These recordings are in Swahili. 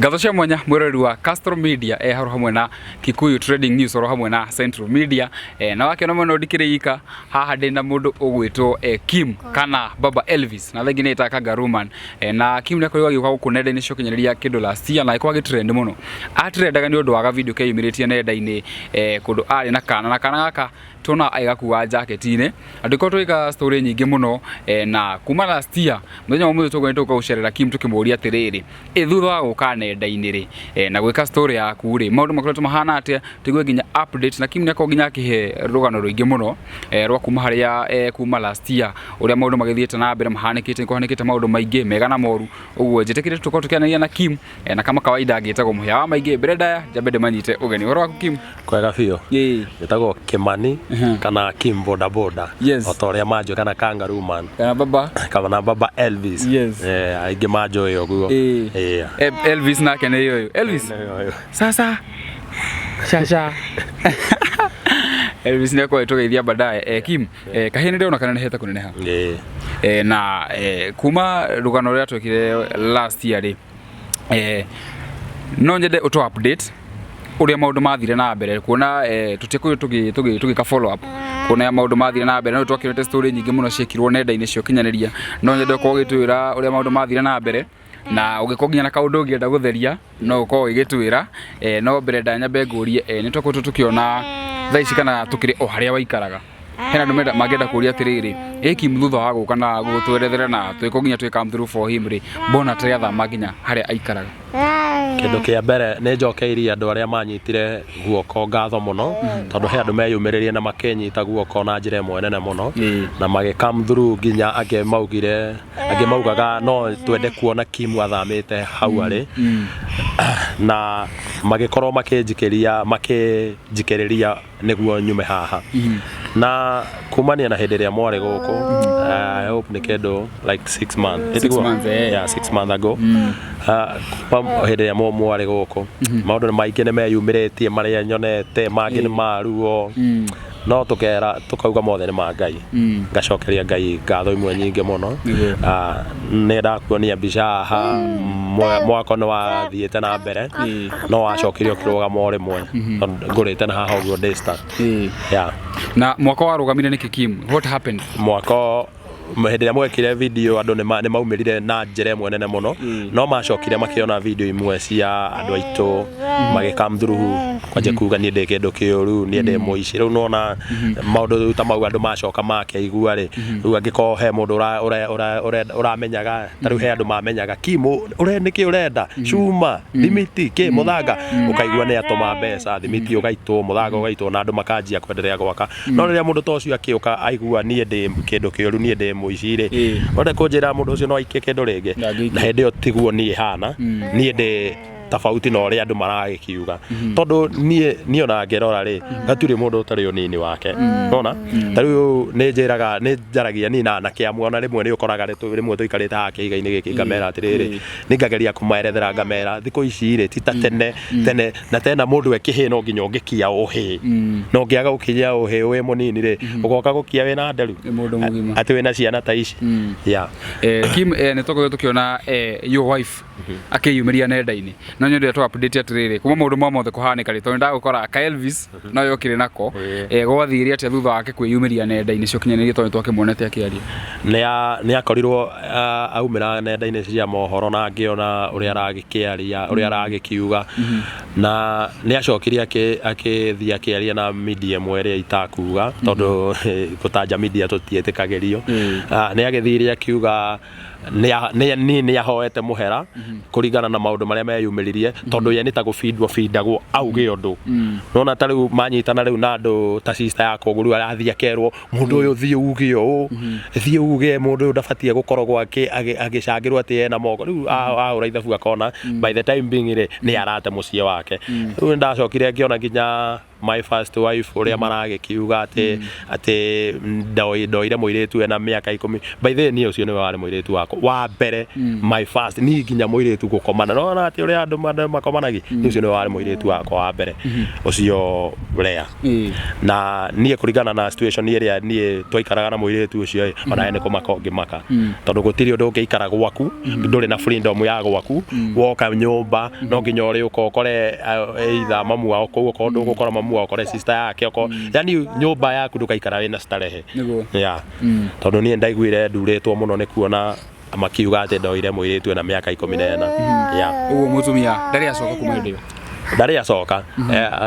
Ngatho cia mwanya mwirori wa Castro Media haro hamwe na Kikuyu Trading News haro hamwe na Central Media na wake no mono ndikirika haha ndina mundu ugwitwo Kim kana Baba Elvis na thengine ita Kangaruman na Kim ne koriwa gikuka gukunenda ni shokinyereria kindu last year na ikwa gitrend muno atrendaga ni undu waga video keyumiritie nenda-ini kundu ari na kana gaka tuna aigakuwa jacket-ine andiko twiga story nyingi muno na kuma last year muthenya umwe tugwenda gucerera Kim tukimuria atiriri thutha wa guka nenda-ini ri na gwika story yaku ri maundu makoretwo mahana atia tigwe ginya update na Kim nako ginya kihe rugano ruingi muno rwa kuma haria kuma last year uria maundu magithiete na mbere mahanikite kuhanikite maundu maingi mega na moru uguo njitikire tuko tukianaria na Kim na kama kawaida agitagwo muhya wa maingi brenda jabede manyite ugeni waro waku Kim kwega biyo gitagwo Kimani kana Kim boda boda otoria majo kana Kangaruman kana Baba Elvis aige majo yo guo Elvis na kene yo Elvis sasa shasha Elvis ne ko etogeithia baadaye Kim kahene ndio nakana heta kuneneha na kuma rugano rya twekire last year ri no nyende auto update uria maundu mathire na mbere kuona tutikuyo tugika follow up kuona maundu mathire na mbere no twakirete story nyingi muno ciekirwo nenda-ini cio kinyaneria no nyende ko gitwira uria maundu mathire na mbere na ugikoginya na kaundu ungienda gutheria no uko igitwira no brenda nyambe ngurie ni twako tukiona thaici kana tukiri o haria waikaraga hena ndu magenda kuria atiriri Kim thutha wa guka na gutwerethera na twikoginya twi come through for him ri bona tria thama ginya haria aikaraga kindu kia mbere ni njokeirie andu aria manyitire guoko ngatho muno tondu he andu meyumiririe na makenyita guoko na njira imwe nene muno na magi come through ginya ange maugaga no twende kuona Kim athamite hau ari na magikorwo makijikiriria niguo nyume haha na kumania na hederia mware goko I hope ni kedo like 6 months 6 months ago kuma hederia mware goko maundu maingi ni meyumiretie maria nyonete mangi ni maruo no tukauga mothe ni ma Ngai ngacokeria Ngai ngatho imwe nyingi muno nenda kuonia mbica haha mwako no wathiete na mbere no wacokirio kiruga more mwe ngurite na haha uguo dista na mwako warugamire niki Kim what happened mwako hende mwekire video andu ni maumirire na njira imwe nene muno no macokire makiona video imwe cia andu aitu magikam through kwaje kuga ni ndeke ndo kiuru ni ende muici riu nona maundu ta mau andu macoka makeigua ri riu angiko he mundu uramenyaga tariu he andu mamenyaga Kim niki urenda cuma limiti ke muthanga ukaigua ni atoma mbeca limiti ugaitwo muthanga ugaitwo na andu makanjia kwenderea gwaka no riria mundu tocio akiuka aigua ni ndi kindu kiuru ni ndi muicire wende kunjira mundu ucio no aikie kindu ringi na hindi yo tiguo ni hana ni ndi tofauti na uri andu maragikiuga tondu ni ona ngerora ri gaturi mundu utari unini wake nona tariu ni njaragia ni na kiamwe ona rimwe ni ukoraga rimwe tuikarite ha kiiga-ini giki ngamera atiriri ni ngageria kumaerethera ngamera thiku ici ri ti ta tene na tena mundu ekihi no nginya ungikia uhi no ngiaga ukinya uhi we munini ri ugoka gukia we na nderu ati we na ciana ta ici Kim ni tukiona your wife akiyumiria nenda-ini no nyende to update atiriri kuma maundu mothe kuhanika ri tondu ndagukora ka Elvis no yokire nako gwathiria ati thutha wake kwiyumiria nenda-ini cio kinyanĩria tondu twakimuonete akiaria ni akorirwo aumira nenda-ini cia mohoro na ngiona uria aragikiaria uria aragikiuga na ni acokirie akithia akiaria na media mwere itakuga tondu gutanja media tutietikagĩrio ni agithiire akiuga ni ahoete muhera kuringana na maundu maria meyumiririe tondu ye ni ta gufindagwo auge undu nona tariu manyitana riu na andu ta sister yako guru arathia akerwo mundu uyu thie uge mundu ndabatie gukorogwo agicangirwo ati ena moko riu aura ithabu akona by the time being ni arate mucie wake riu ndacokire ngiona nginya my first wife uria maragikiuga ati ndoire muiritu ena miaka 10 by the way ni ucio ni wari muiritu wako wa mbere my first ni nginya muiritu gukomana no na ati uria andu makomanagi ni ucio ni wari muiritu wako wa mbere ucio rea na nie kuringana na situation iria nie twaikaraga na muiritu ucio ona ene kumakongi maka tondu gutiri undu ungiikara gwaku nduri na freedom ya gwaku woka nyumba no nginya uri ukokore either mamu wao ko uko gukora mamu wao kore sister yake uko yani nyumba yaku ndukaikara wina starehe ya tondu nie ndaiguire nduritwo muno ni kuona makiuga ati ndoire muiritu na miaka 14 ya uwo mutumia ndari acoka kuma ndio ndari acoka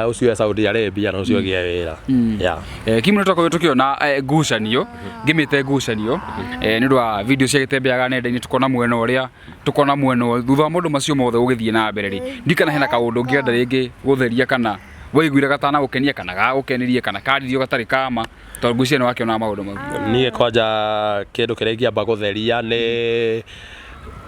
ucio Saudi Arabia no ucio gie wira ya Kim nitoko tukiona ngucanio ngimite ngucanio ni ndwa video cia gitembeaga nenda-ini tukona mwena uria tukona mwena thutha mundu macio mothe ugithie na mbere ri ndikana hena kaundu ngienda ringi gutheria kana waiguire gatana gukenia kana ga gukenirie kana karirio gatari kama tondu ngucanio wake ona maundu mau nie kwanja kindu kiria ngiamba gutheria ni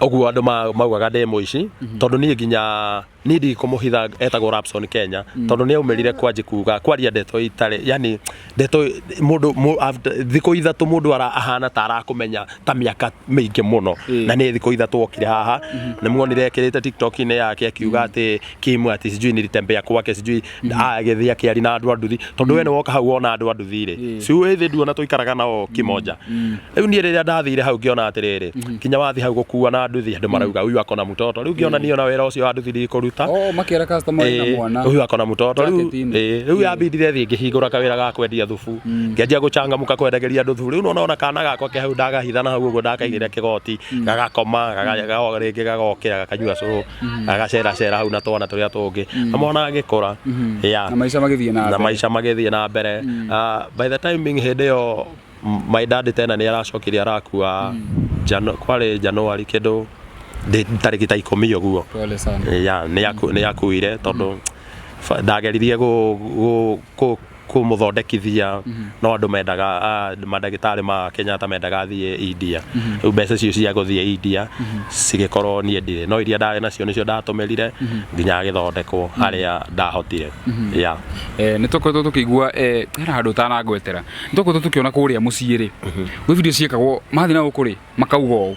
oguo andu maugaga demo ici tondu nie nginya nidi kumuhitha etagwo Rapson Kenya tondu ni aumerire kwanji kuga kwaria ndeto itare yani ndeto mundu thiko ithatu mundu ahana tara kumenya ta miaka mingi muno na ni thiko ithatu okire haha ni muonire ekirite TikTok ine yake akiuga ati Kim ati sijui nilitembea kwake sijui agithia kiari na andu anduthi tondu we ni woka hau ona andu anduthi ri siu ethi ndu ona tuikaraga nao kimoja riu ni riria ndathire hau ngiona atiriri kinya wathi hau gukua na anduthi andu marauga uyu akona mutoto riu ngiona ni ona wera ucio anduthi ndikuruta makiera customer na mwana uyu akona mutoto riu yabindire thi ngihingura kawira ga kwendia thubu ngianjia guchangamuka kwendageria andu thubu riu nona kana gakwa ke hau ndagahithana hau uguo ndakaigire kigoti gagakoma ringi gagokira gakanyua curu gagacera hau na twana turia tungi amona agikura na maisha magithie na mbere by the time being hindi yo my dad tena ni aracokirie arakua kwari January kindu tariki ta 10 uguo pole sana ya ni akuire tondu ndageririe kumuthondekithia no andu mendaga madagitari ma Kenyatta mendaga thie India riu mbeca cio cia guthie India cigikorwo nie ndire no iria ndari nacio nicio ndatumerire nginya agithondekwo haria ndahotire ya ni tukoretwo tukigua hena handu tanagwetera ni tukoretwo tukiona kuria mucii ri gwi video ciekagwo mathi na gukuri makauga u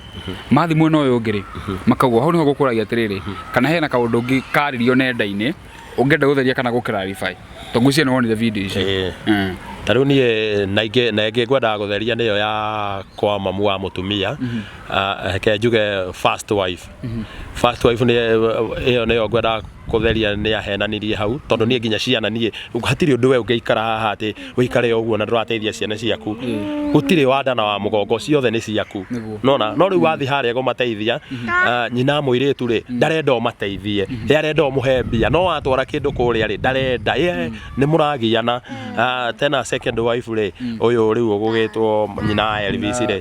mathi mwena uyu ngiri makauga hau niho gukuragia atiriri kana hena kaundu ngi karirio nenda-ini ungenda gutheria kana guklarify tongucia no wonire video ici taru nie naige gwenda gutheria niyo ya kwa mamu wa mutumia ke njuge first wife ni iyo niyo gwenda kutheria ni ahenanirie hau tondu nie nginya ciana nie hatiri undu we ungeikara haha ati wikare uguo na ndurateithia ciana ciaku gutiri wanda na wa mugongo ciothe ni ciaku nona no riu wathi haria gumateithia nyina muiritu ri ndarenda umateithie arenda umuhe mbia no atwara kindu kuria ri ndarenda ni muragiana tena second wife ri uyu riu ugugitwo nyina Elvis ri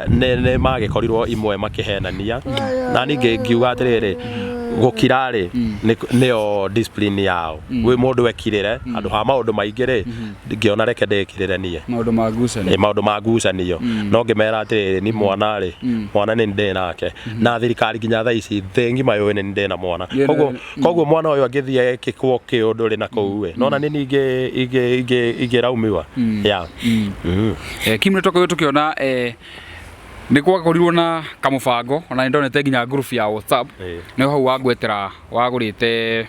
ne magikorirwo imwe makihenania na ninge ngiuga atiriri gukirari niyo discipline yao wi mundu wekirire andu ha maundu maingire ngiona reke ndekirire nie maundu ma ngucanio no ngimera atiriri ni mwana ri mwana ni ndi nake na thirikari nginya tha ici thengi mayo ni ndi na mwana koguo mwana uyu angithie kikwo kiundu ri na kou we nona ni ninge raumiwa ya Kim nitoko tukiona ni kwakorirwo na kamubango ona ndonete nginya group ya WhatsApp niho hau wagwetera wagurite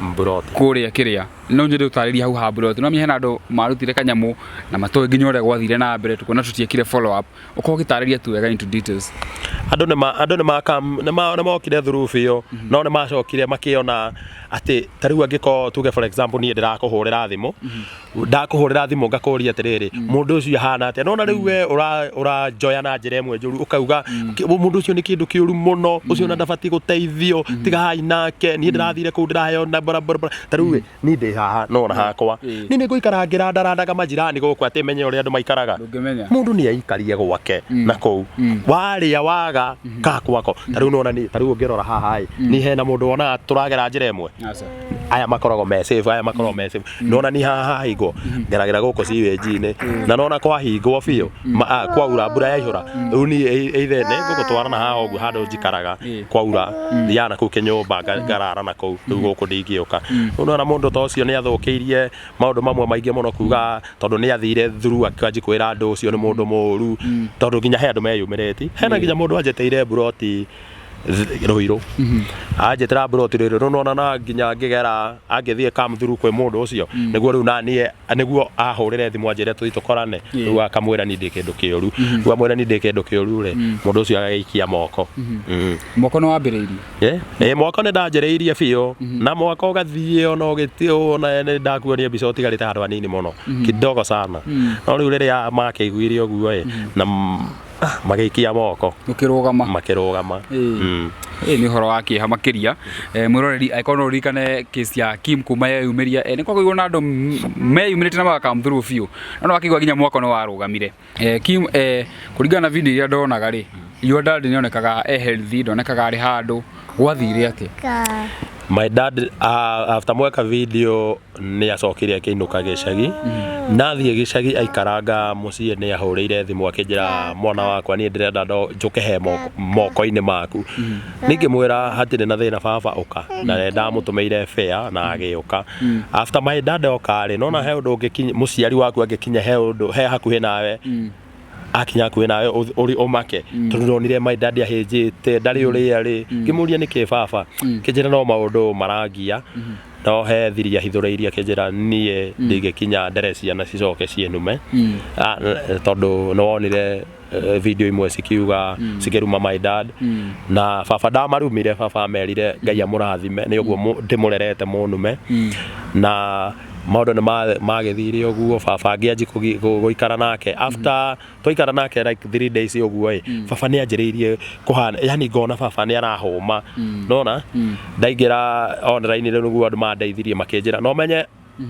mburot kuria kiria no nyende utariria hau ha mburot no mihena andu marutire kanyamu na matoe nginya uria gwathire na mbere tukona tutiekire follow up uko gitariria tu wega into details andu ni mokire through bio no ni macokire makiona ati tariu angiko tuge for example ni ndirakuhurira thimu ndakuhurira thimu ngakuria atiriri mundu ucio hana ati nona riu we ura joya na njira imwe njuru ukauga mundu ucio ni kindu kiuru muno ucio na ndabati guteithio tiga hai nake ni ndirathire ku ndirayo na barabara tariu ni ndi haha nona hakwa ni nguikarangira ndarandaga majirani guku ati menye uria andu maikaraga mundu ni aikarie gwake na kou waria waga kakwako tariu nona ni tariu ngirora haha ni hena mundu ona turagera njira imwe aya makoragwo me safe aya makoragwo me safe nona ni haha higo geragera guko siwejine na nona kwa higo biũ kwa ura mbura yaihũra rĩu ni eithene guko twarana haha ũguo handũ njikaraga kwa ura yana kũu kĩnyũmba ngarara na kũu rĩu gũkũ ndingĩũka nona mũndũ ta ũcio nĩ athũkĩirie maũndũ mamwe maingĩ mũno kuga tondũ nĩ athire through akĩanji kwĩra andũ ũcio nĩ mũndũ mũũru tondũ nginya he andũ meyumĩrĩti hena nginya mũndũ anjeteire mburoti Ruiru anjetera mburoti Ruiru nona na nginya ngĩgera angĩthiĩ come through kwĩ mũndũ ũcio nĩguo rĩu naniĩ nĩguo ahũrĩre thimũ anjĩre tũkorane rĩu akamwĩra ni ndĩ kĩndũ kĩũru rĩu amwĩra ni ndĩ kĩndũ kĩũru rĩ mũndũ ũcio agagĩikia moko moko nĩ wambĩrĩirie moko nĩ ndanjĩrĩirie biũ na mwaka ũgathiĩ ona ũgĩtio ona nĩ ndakuonia mbica ũtigarĩte handũ hanini mũno kidogo sana no rĩu rĩrĩa makĩiguire ũguo na magĩikia moko makĩrũgama nĩ ũhoro wa kĩeha makĩria mwĩroreri angĩkorwo no ũririkane case ya Kim kuma yeyumĩria nĩ kwakorirwo na andũ meyumĩrĩte na magakam through biũ no wakĩigua nginya mwako nĩ warũgamire Kim kũringana na video iria ndonaga rĩ your dad nĩonekaga healthy ndonekaga arĩ handũ gwathire atĩa my dad after mweka video nĩ acokire akĩinũka gĩcagi nathiĩ gĩcagi aikaranga mũciĩ nĩ ahũrĩire thimũ akĩnjĩra mwana wakwa niĩ ndĩrenda njũke he moko-inĩ maku ningĩmwĩra hatirĩ na thĩna baba ũka na ndamũtũmĩire fare na agĩũka after my dad oka rĩ nona he ũndũ ũngĩkinya mũciari waku angĩkinya he ũndũ he hakuhĩ nawe akinya hakuhĩ nawe ũrĩ ũmake tondũ ndonire my dad ahĩnjĩte ndarĩ ũrĩa rĩ ngĩmũria nĩkĩ baba kĩnjĩra no maũndũ marangia no he thiri ahithũrĩirie akĩnjĩra niĩ ndingĩkinya ndere ciana cicoke cienume tondũ nĩ wonire video imwe cikiuga cikĩruma my dad na baba ndamarumire baba amerire Ngai amũrathime nĩ ũguo ndĩmũrerete mũnume na maũndũ nĩ magĩthire ũguo baba angĩanji gũikara nake after twaikara nake like 3 days ũguo baba nĩ anjĩrĩirie kũhana yani ngona baba nĩ arahũma nona ndaingĩra online rĩu nĩguo andũ mandeithirie makĩnjĩra no menye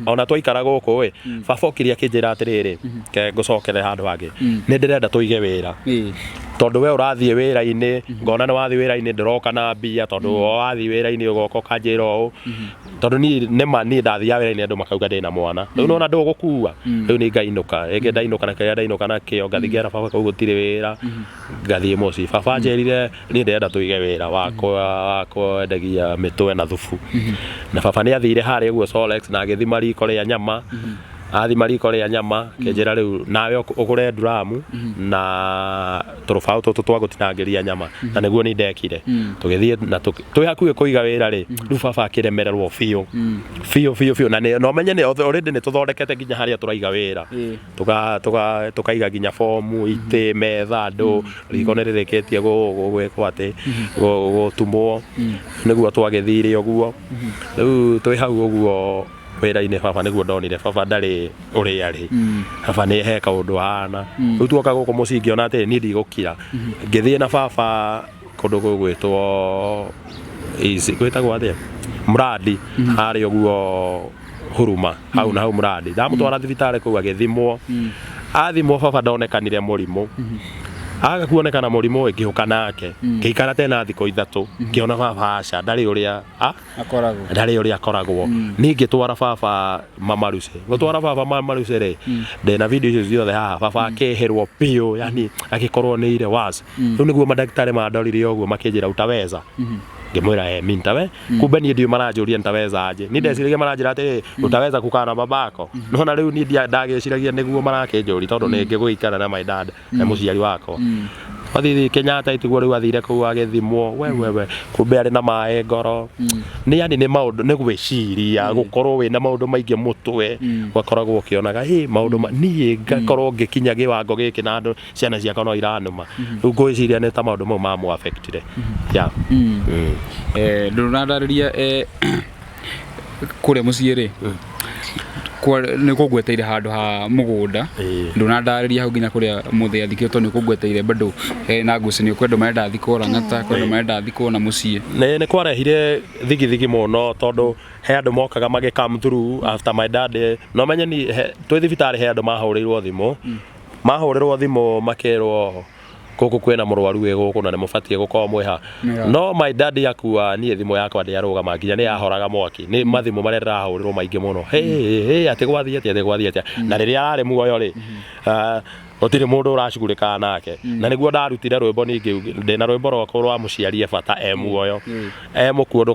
ona twaikara gũkũ baba okire akĩnjĩra atĩrĩrĩ ke ngũcokere handũ hangĩ nĩ ndĩrenda tũige wĩra tondũ we ũrathiĩ wĩra-inĩ ngona nĩ wathiĩ wĩra-inĩ ndĩroka na mbia tondũ wathiĩ wĩra-inĩ ũgoka ũkanjĩra ũũ tondũ niĩ ndathiaga wĩra-inĩ andũ makauga ndĩna mwana rĩu nona ndũgũkua rĩu nĩ ngainũka rĩngĩ ndainũka na kĩrĩa ndainũka nakĩo ngathiĩ ngera baba kau gũtirĩ wĩra ngathiĩ mũciĩ baba anjĩrire niĩ ndĩrenda tũige wĩra wa kwendagia mĩtwe na thubu na baba nĩ athire harĩa ũguo Solex na agĩthima riko rĩa nyama athima riko rĩa nyama kĩnjĩra rĩu nawe ũgũre nduramu na tũrũbaũ tũtũ twa gũtinangĩria nyama na nĩguo nĩ ndekire tũgĩthiĩ na twĩ hakuhĩ kũiga wĩra rĩ rĩu baba akĩremererwo biũ na no menye already nĩ tũthondekete nginya harĩa tũraiga wĩra tũkaiga nginya fomu itĩ metha andũ riko nĩ rĩrĩkĩtie gwĩkwo atĩ gũtumwo nĩguo twagĩthire ũguo rĩu twĩ hau ũguo wĩra-inĩ baba nĩguo ndonire baba ndarĩ ũrĩa arĩ baba nĩ he kaũndũ hana rĩu tuoka gũkũ mũciĩ ngĩona atĩ niĩ ndigũkira ngĩthiĩ na baba kũndũ gwĩtwo gwĩtagwo atĩa Muradi harĩa ũguo Huruma hau na hau Muradi ndamũtwara thibitarĩ kũu agĩthimwo athimwo baba ndonekanire mũrimũ aga kuonekana mũrimũ ngĩũka nake ngĩikara tena thikũ ithatũ ngĩona baba aca ndarĩ ũrĩa akoragwo ningĩ twara baba Mamaruce gũtwara baba Mamaruce rĩ ndĩna video icio ciothe haha baba akĩhĩrwo biũ yani agĩkorwo nĩ ire was rĩu nĩguo mandagĩtarĩ mandorire ũguo makĩnjĩra utaweza ngĩmwĩra mimi nitawe kumbe niĩ ndiũ maranjũria nitaweza aje ni ndeciragia maranjĩra atĩ utaweza kukaa na babako nona rĩu niĩ ndagĩciragia nĩguo marakĩnjũria tondũ nĩ ngĩgũikara na my dad na mũciari wakwa wathiĩ Kenyatta ituguo rĩu athire kũu agĩthimwo we kumbe arĩ na maĩ ngoro nĩ yani nĩ maũndũ nĩ gwĩciria gũkorwo wĩna maũndũ maingĩ mũtwe wakoragwo ũkĩonaga maũndũ niĩ ngakorwo ngĩkinya gĩwango gĩkĩ na andũ ciana ciakwa no iranuma rĩu ngwĩciria nĩ ta maũndũ mau mamũ-affectire ndũnandarĩria kũrĩa mũciĩ rĩ nĩ kũgweteire handũ ha mũgũnda ndũnandarĩria hau nginya kũrĩa mũthĩ athikĩtwo nĩ kũgweteire bado na ngucanio kwendwo marenda thikũ Lang'ata kwendwo marenda thikũ na mũciĩ nĩ kwarehire thigithigi mũno tondũ he andũ mokaga magĩ come through after my dad no menye ni twĩ thibitarĩ he andũ mahũrĩirwo thimũ makĩrwo guku kwina murwaru wi guku na nimubatie gukorwo mwiha no my dad akua nie thimu yakwa ndiarugama nginya ni yahoraga mwaki ni mathimu maria ndirahurirwo maingi muno ati gwathie ati na riria arari muoyo ri gutiri mundu uracugurika nake na niguo ndarutire rwimbo ningi ndina rwimbo rwakwa rwa muciari bata muoyo mukuo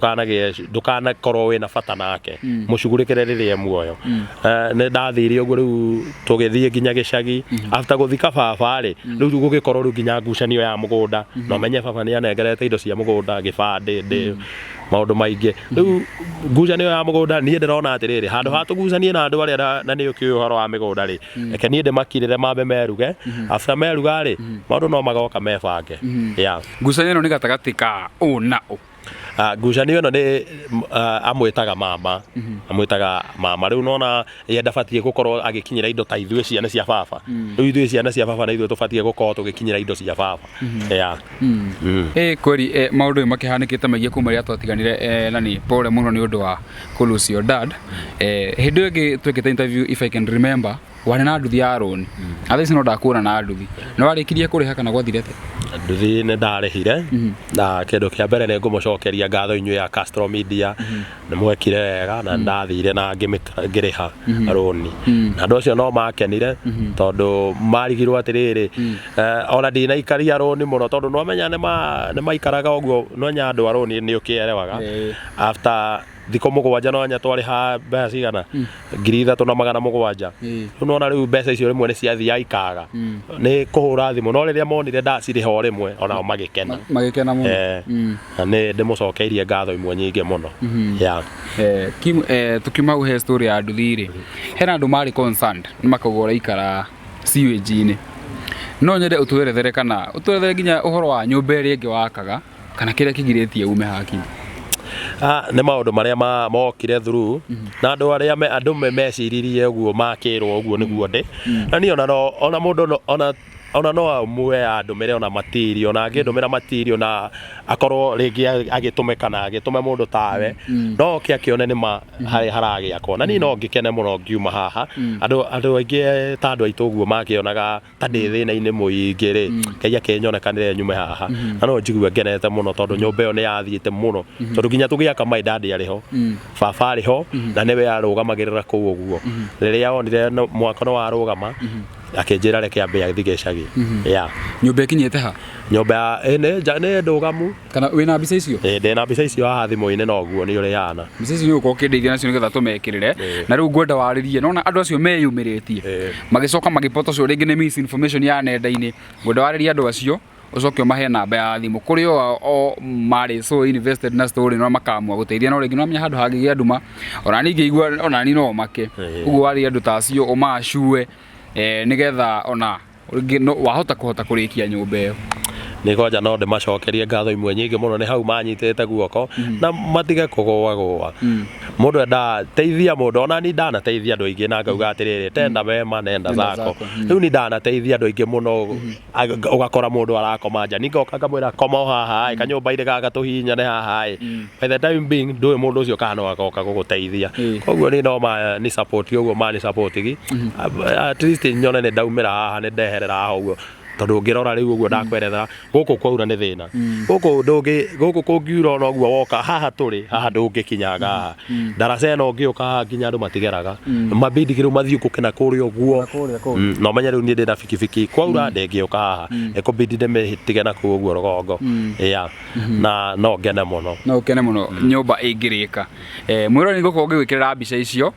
ndukanakorwo wina bata nake mucugurikire riria muoyo ni ndathire uguo riu tugithie nginya gicagi after guthika baba ri riu gugikorwo riu nginya ngucanio ya mugunda no menye baba ni anengerete indo cia mugunda gibande maundu maingi riu ngucanio ya mugunda nie ndirona atiriri handu hatugucanie na andu aria na ni ukiu horo wa migunda ri reke nie ndimakirire mambe meruge after meruga ri maundu no magoka mebange ngucanio ino ni gatagati ka u na u ngucanio ino ni amwitaga mama riu nona ye ndabatie gukorwo agikinyira indo ta ithuĩ ciana cia baba riu ithuĩ ciana cia baba na ithuĩ tubatie gukorwo tugikinyira indo cia baba kweri maundu makihanikite maingi kuma ria twatiganire na ni pole muno ni undu wa ku lose your dad hindi ĩngĩ twekete interview if I can remember wari na nduthi ya roni athaici no ndakuona na nduthi no warikirie kuriha kana gwathirete nduthi ni ndarihire na kindu kia mbere ni ngumucokeria ngatho inyuĩ ya Castro Media ni mwekire wega na ndathire na ngiriha roni na andu acio no makenire tondu marigirwo atiriri ona ndina ikaria roni muno tondu no menya ni maikaraga uguo no nya andu aroni ni ukierewaga after thiko mugwanja no nya twari ha mbeca cigana 3,700 nona riu mbeca icio rimwe ni ciathia ikaga ni kuhura thimu no riria monire ndaciriho rimwe ona magikena muno na ni ndimucokeirie ngatho imwe nyingi muno Kim tukiuma uhe story ya nduthi hena andu mari concerned ni makagora ikara sewage-ini no nyende utwerethere kana utwerethere nginya uhoro wa nyumba ĩrĩa ĩngĩ wakaga kana kĩrĩa kĩgirĩtie ume haki nĩ maũndũ marĩa mokire through na andũ meciririe ũguo makĩrwo ũguo nĩguo ndĩ na niĩ ona mũndũ ona no amwe andũmĩre ona material na angĩndũmĩra material na akorwo rĩngĩ agĩtũmĩka na agĩtũme mũndũ tawe no akĩone nĩ haragĩakwo na niĩ no ngĩkene mũno ngiuma haha andũ aingĩ ta andũ aitũ ũguo makĩonaga ta ndĩ thĩna-inĩ mũingĩ rĩ Ngai akĩnyonekanĩre nyume haha na no njigue ngenete mũno tondũ nyũmba ĩyo nĩ yathiĩte mũno tondũ nginya tũgĩaka my dad arĩho baba arĩho na nĩwe arũgamagĩrĩra kũu ũguo rĩrĩa onire mwaka no warũgama akinjira reke ambe athi gicagi nyumba ikinyete ha nyumba nĩ ndũgamu kana wĩna mbica icio ndĩna mbica icio haha thimũ-inĩ noguo nĩ ũrĩ hana mbica icio nĩ ũkorwo ũkĩndeithia nacio nĩgetha tũmekĩrĩre na rĩu ngwenda warĩrie nona andũ acio meyumĩrĩtie magĩcoka magĩpota cio rĩngĩ nĩ misinformation ya nenda-inĩ ngwenda warĩrie andũ acio ucoke umahe namba ya thimu kuri o mari so invested na story no makamwa guteithia no rĩngĩ no menya handũ hangĩgĩa nduma ona ningĩ igua ona ni no make ũguo warĩrie andũ ta acio ũmacue nigetha ona wahota kurikia nyumba ĩyo nĩgoja no ndĩmacokerie ngatho imwe nyingĩ mũno nĩ hau manyitĩte guoko na matige kũgũagũa mũndũ enda teithia mũndũ ona ni ndanateithia andũ aingĩ na ngauga atĩrĩrĩ tenda mema nenda zako rĩu ni ndanateithia andũ aingĩ mũno ũgakora mũndũ arakoma nja ningoka ngamwĩra koma haha kanyũmba-inĩ gaka tũhihinyane haha by the time being ndũĩ mũndũ ũcio kana no agoka gũgũteithia koguo ni no ni support ũguo mani support gi at least nyone nĩ ndaumĩra haha nĩ ndeherera haha ũguo tondu ngirora riu uguo ndakwerethera guku kwaura ni thina guku kungiura ona uguo woka haha turi haha ndungikinyaga haha ndaraca ĩno ngiuka haha nginya andu matigeraga mabindi kiru mathiũkũke na kuria uguo no menya riu ni ndina bikibiki kwaura ndingiuka haha ekubindi ndĩmĩtige na kũu uguo rũgongo na no ngene mũno nyũmba ĩngĩrĩka mwĩrwo nĩ ngũkorwo ngĩgwĩkĩrĩra mbica icio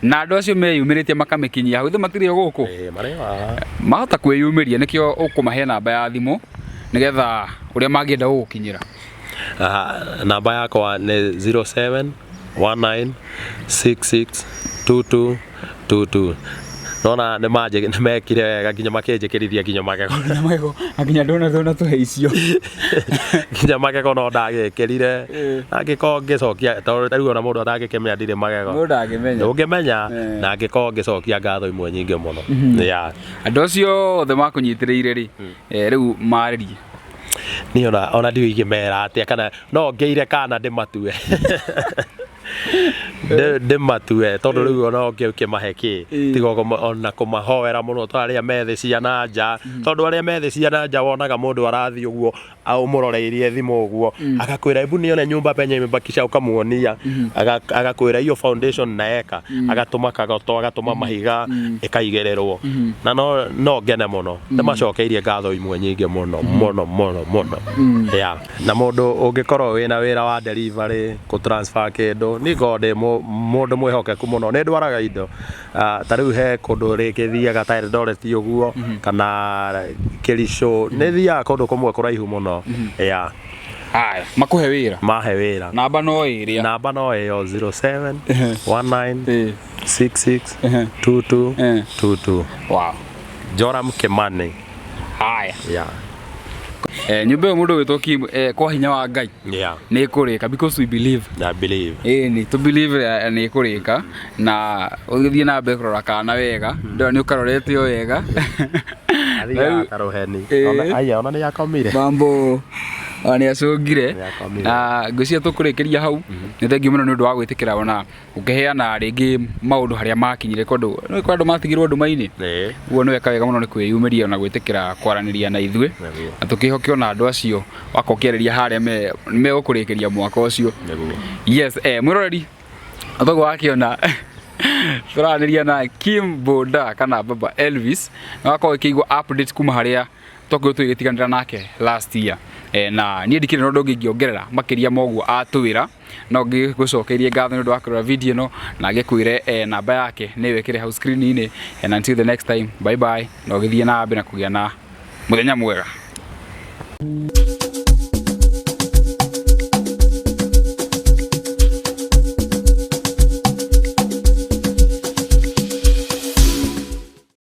na andũ acio meyumĩrĩtie makamĩkinyia hau matirĩ gũkũ mahota kwĩyumĩria nĩkĩo ũkũmahe namba ya thimũ nĩgetha ũrĩa mangĩenda gũgũkinyĩra namba yakwa nĩ 0719662222 nona nĩ mekire wega nginya makĩnjĩkĩrithia nginya magego nginya ndona tũhe icio nginya magego no ndagĩkĩrire angĩkorwo ngĩcokia tondũ rĩu ona mũndũ atangĩkĩmenya ndirĩ magego ũngĩmenya na angĩkorwo ngĩcokia ngatho imwe nyingĩ mũno andũ acio othe makũnyitĩrĩire rĩ rĩu marĩrie niĩ ona ndiũĩ ingĩmera atĩa kana no ngĩire kana ndĩmatue ndimatue tondu riu ona ukimaheki tiga ona kumahoera muno to aria methi cia na nja tondu aria methi cia na nja wonaga mundu arathi uguo au muroreirie thimu uguo agakwira ebu nione nyumba penye imebakisha ukamuonia agakwira hiyo foundation naeka agatuma kagoto agatuma mahiga ikaigererwo na no ngene muno nimacokeirie ngatho imwe nyingi muno ya na mundu ungikorwo wina wira wa delivery ku transfer kindu ni gode mundu mwihokeku muno ni ndwaraga indo ta riu he kundu rikithiaga ta Eldoret uguo kana Kericho ni thia kundu kumwe kuraihu muno ya haya makuhe wira mahe wira namba no iria namba no yo 07 19 66 22 22 wow Joram Kimani haya ya nyumba mundu witwo Kim kwa hinya wa Ngai ni kurika because we believe I believe ni to believe ni kurika na ugithie na mbere kurora kana wega ndio ni ukarorete yo wega athia taroheni ona aya ona ni yakomire mambo ani acungire ngwĩciria tũkũrĩkĩria hau nĩ thengiũ mũno nĩ ũndũ wa gwĩtĩkĩra ona ũkĩheana rĩngĩ maũndũ harĩa makinyire kondũ nĩ kwa andũ matigirwo nduma-inĩ ũguo nĩ weka wega mũno nĩ kwĩyumĩria na gwĩtĩkĩra kwaranĩria na ithuĩ na tũkĩhokia ona andũ acio wako ũkĩarĩria harĩa megũkũrĩkĩria mwaka ũcio yes mwĩroreri athogo wakĩona tũranĩria na Kim Boda kana Baba Elvis na wako ũkĩigua update kuma harĩa tũkĩrwo tũgĩtiganĩra nake last year na niĩ ndikĩrĩ ũndũ ngĩongerera makĩria moguo atwĩra no ngĩgũcokerie ngatho nĩ ũndũ wa kũrora video ĩno na ngĩkwĩre namba yake nĩ wĩkĩre hau screen-inĩ and until the next time bye bye na ũgĩthiĩ na mbere na kũgĩa na mũthenya mwega.